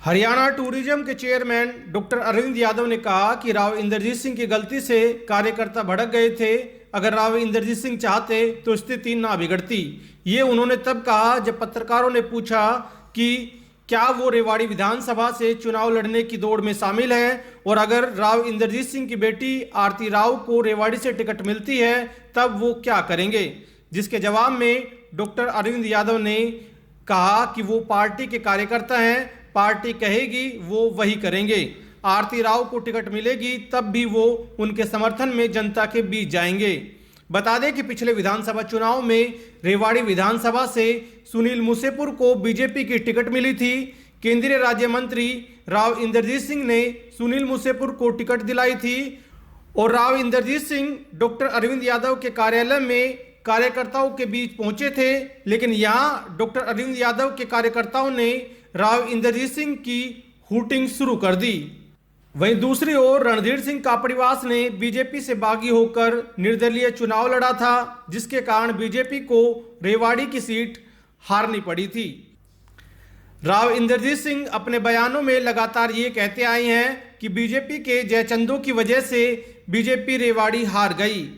Haryana tourism के chairman doctor Arvind Yadav ने कहा कि राव इंद्रजीत सिंह की गलती से कार्यकर्ता भड़क गए थे। अगर राव इंद्रजीत सिंह चाहते तो स्थिति ना बिगड़ती। ये उन्होंने तब कहा जब पत्रकारों ने पूछा कि क्या वो रेवाड़ी विधानसभा से चुनाव लड़ने की दौड़ में शामिल है और अगर राव इंद्रजीत सिंह की बेटी आरती राव को रेवाड़ी से टिकट मिलती है तब वो क्या करेंगे। जिसके जवाब में डॉक्टर अरविंद यादव ने कहा कि वो पार्टी के कार्यकर्ता हैं, पार्टी कहेगी वो वही करेंगे। आरती राव को टिकट मिलेगी तब भी वो उनके समर्थन में जनता के बीच जाएंगे। बता दें कि पिछले विधानसभा चुनाव में रेवाड़ी विधानसभा से सुनील मूसेपुर को बीजेपी की टिकट मिली थी। केंद्रीय राज्य मंत्री राव इंद्रजीत सिंह ने सुनील मूसेपुर को टिकट दिलाई थी और राव इंद्रजीत सिंह डॉक्टर अरविंद यादव के कार्यालय में कार्यकर्ताओं के बीच पहुंचे थे, लेकिन यहां डॉक्टर अरविंद यादव के कार्यकर्ताओं ने राव इंद्रजीत सिंह की हूटिंग शुरू कर दी। वहीं दूसरी ओर रणधीर सिंह कापड़ीवास ने बीजेपी से बागी होकर निर्दलीय चुनाव लड़ा था, जिसके कारण बीजेपी को रेवाड़ी की सीट हारनी पड़ी थी। राव इंद्रजीत सिंह अपने बयानों में लगातार ये कहते आए हैं कि बीजेपी के जयचंदों की वजह से बीजेपी रेवाड़ी हार गई।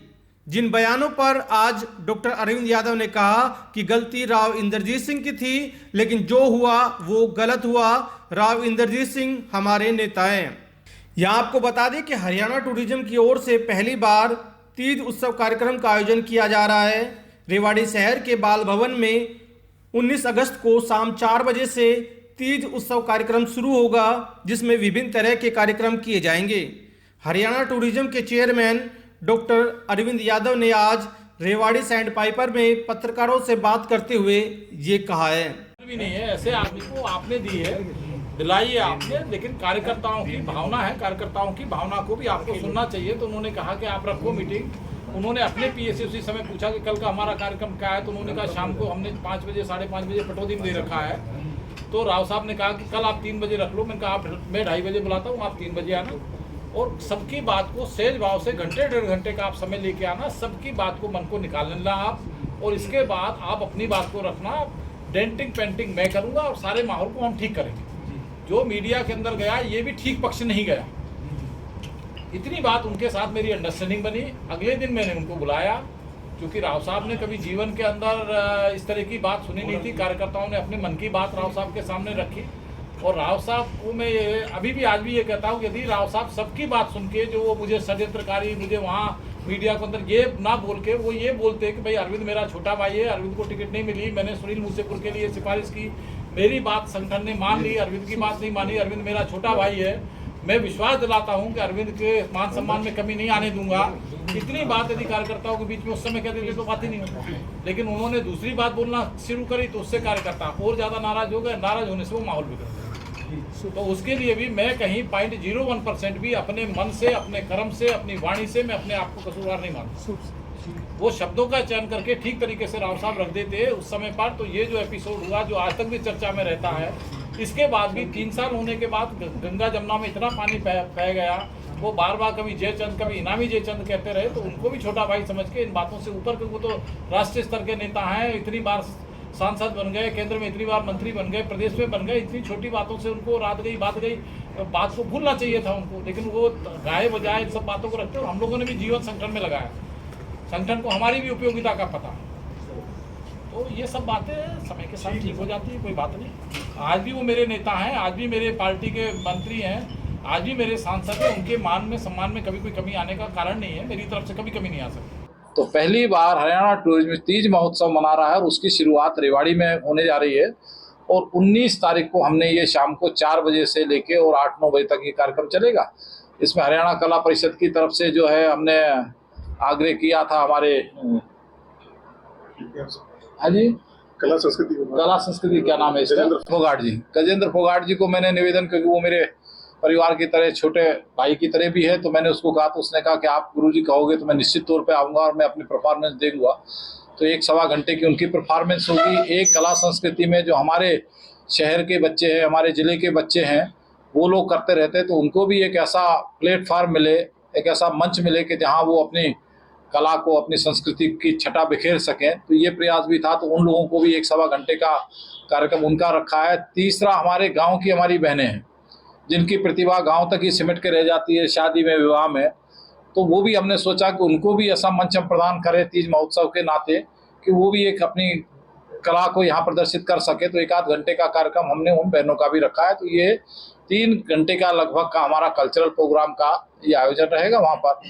जिन बयानों पर आज डॉक्टर अरविंद यादव ने कहा कि गलती राव इंद्रजीत सिंह की थी, लेकिन जो हुआ वो गलत हुआ। राव इंद्रजीत सिंह हमारे नेता हैं। यहाँ आपको बता दें कि हरियाणा टूरिज्म की ओर से पहली बार तीज उत्सव कार्यक्रम का आयोजन किया जा रहा है। रेवाड़ी शहर के बाल भवन में 19 अगस्त को शाम 4 बजे से तीज उत्सव कार्यक्रम शुरू होगा, जिसमें विभिन्न तरह के कार्यक्रम किए जाएंगे। हरियाणा टूरिज्म के चेयरमैन डॉक्टर अरविंद यादव ने आज रेवाड़ी सैंड पाइपर में पत्रकारों से बात करते हुए ये कहा है। भी नहीं है, ऐसे आदमी को आपने दी है, दिलाई है आपने, लेकिन कार्यकर्ताओं की भावना है, कार्यकर्ताओं की भावना को भी आपको सुनना चाहिए। तो उन्होंने कहा कि आप रखो मीटिंग। उन्होंने अपने पीए से उसी समय पूछा कि कल का हमारा कार्यक्रम क्या है, तो उन्होंने कहा शाम को हमने 5 बजे 5:30 बजे पटौदी में दे रखा है। तो राव साहब ने कहा कि कल आप 3 बजे रख लो। मैंने कहा मैं 2:30 बजे बुलाता हूँ, आप 3 बजे आना और सबकी बात को सहज भाव से घंटे 1.5 घंटे का आप समय लेके आना, सबकी बात को मन को निकाल लेना आप, और इसके बाद आप अपनी बात को रखना। डेंटिंग पेंटिंग मैं करूँगा और सारे माहौल को हम ठीक करेंगे। जो मीडिया के अंदर गया ये भी ठीक पक्ष नहीं गया। इतनी बात उनके साथ मेरी अंडरस्टैंडिंग बनी। अगले दिन मैंने उनको बुलाया, क्योंकि राव साहब ने कभी जीवन के अंदर इस तरह की बात सुनी नहीं थी। कार्यकर्ताओं ने अपने मन की बात राव साहब के सामने रखी और राव साहब को मैं अभी भी आज भी ये कहता हूँ, यदि राव साहब सबकी बात सुन के जो वो मुझे षड्यंत्रकारी मुझे वहाँ मीडिया के अंदर ये ना बोल के वो ये बोलते कि भाई अरविंद मेरा छोटा भाई है, अरविंद को टिकट नहीं मिली, मैंने सुनील मूसेपुर के लिए सिफारिश की, मेरी बात संगठन ने मान ली, अरविंद की बात नहीं मानी, अरविंद मेरा छोटा भाई है, मैं विश्वास दिलाता हूं कि अरविंद के मान सम्मान में कमी नहीं आने दूंगा। इतनी बात यदि कार्यकर्ताओं के बीच में उस समय कहते थे तो बात ही नहीं होती, लेकिन उन्होंने दूसरी बात बोलना शुरू करी तो उससे कार्यकर्ता और ज़्यादा नाराज हो गए। नाराज होने से वो माहौल बिगड़ गया। तो उसके लिए भी मैं कहीं 0.01% भी अपने मन से, अपने कर्म से, अपनी वाणी से मैं अपने आप को कसूरवार नहीं मानता। वो शब्दों का चयन करके ठीक तरीके से राव साहब रख देते उस समय पर। तो ये जो एपिसोड हुआ जो आज तक भी चर्चा में रहता है, इसके बाद भी 3 साल होने के बाद गंगा जमुना में इतना पानी बह गया, वो बार बार कभी जयचंद कभी इनामी जयचंद कहते रहे, तो उनको भी छोटा भाई समझ के इन बातों से ऊपर, क्योंकि वो तो राष्ट्रीय स्तर के नेता हैं, इतनी बार सांसद बन गए, केंद्र में इतनी बार मंत्री बन गए, प्रदेश में बन गए, इतनी छोटी बातों से उनको रात गई बात को भूलना चाहिए था उनको, लेकिन वो गाये बजाय इन सब बातों को रखते। और हम लोगों ने भी जीवन संगठन में लगाया, संगठन को हमारी भी उपयोगिता का पता। तो ये सब बातें समय के साथ ठीक हो जाती है, कोई बात नहीं। आज भी वो मेरे नेता हैं, आज भी मेरे पार्टी के मंत्री हैं, आज भी मेरे सांसद हैं, उनके मान में सम्मान में कभी कोई कमी आने का कारण नहीं है, मेरी तरफ से कभी कमी नहीं आ सकती। तो पहली बार हरियाणा टूरिज्म तीज महोत्सव मना रहा है और उसकी शुरुआत रेवाड़ी में होने जा रही है। और 19 तारीख को हमने ये शाम को 4 बजे से लेके और 8-9 बजे तक ये कार्यक्रम चलेगा। इसमें हरियाणा कला परिषद की तरफ से जो है हमने आग्रह किया था हमारे हाँ जी कला संस्कृति क्या नाम है इसका, फोगाट जी, गजेंद्र फोगाट जी को मैंने निवेदन, क्योंकि वो मेरे परिवार की तरह छोटे भाई की तरह भी है, तो मैंने उसको कहा, तो उसने कहा कि आप गुरुजी कहोगे तो मैं निश्चित तौर पे आऊँगा और मैं अपनी परफॉर्मेंस दूंगा। तो 1-1.25 घंटे की उनकी परफॉर्मेंस होगी। एक कला संस्कृति में जो हमारे शहर के बच्चे हैं, हमारे ज़िले के बच्चे हैं, वो लोग करते रहते हैं, तो उनको भी एक ऐसा प्लेटफार्म मिले, एक ऐसा मंच मिले कि जहाँ वो अपनी कला को, अपनी संस्कृति की छटा बिखेर सकें, तो ये प्रयास भी था। तो उन लोगों को भी 1 सवा घंटे का कार्यक्रम उनका रखा है। तीसरा, हमारे गांव की हमारी बहनें हैं जिनकी प्रतिभा गांव तक ही सिमट के रह जाती है शादी में, विवाह में, तो वो भी हमने सोचा कि उनको भी ऐसा मंच हम प्रदान करें तीज महोत्सव के नाते कि वो भी एक अपनी कला को यहाँ प्रदर्शित कर सके। तो 1 आध घंटे का कार्यक्रम हमने उन बहनों का भी रखा है। तो ये 3 घंटे का लगभग का हमारा कल्चरल प्रोग्राम का ये आयोजन रहेगा वहाँ पर।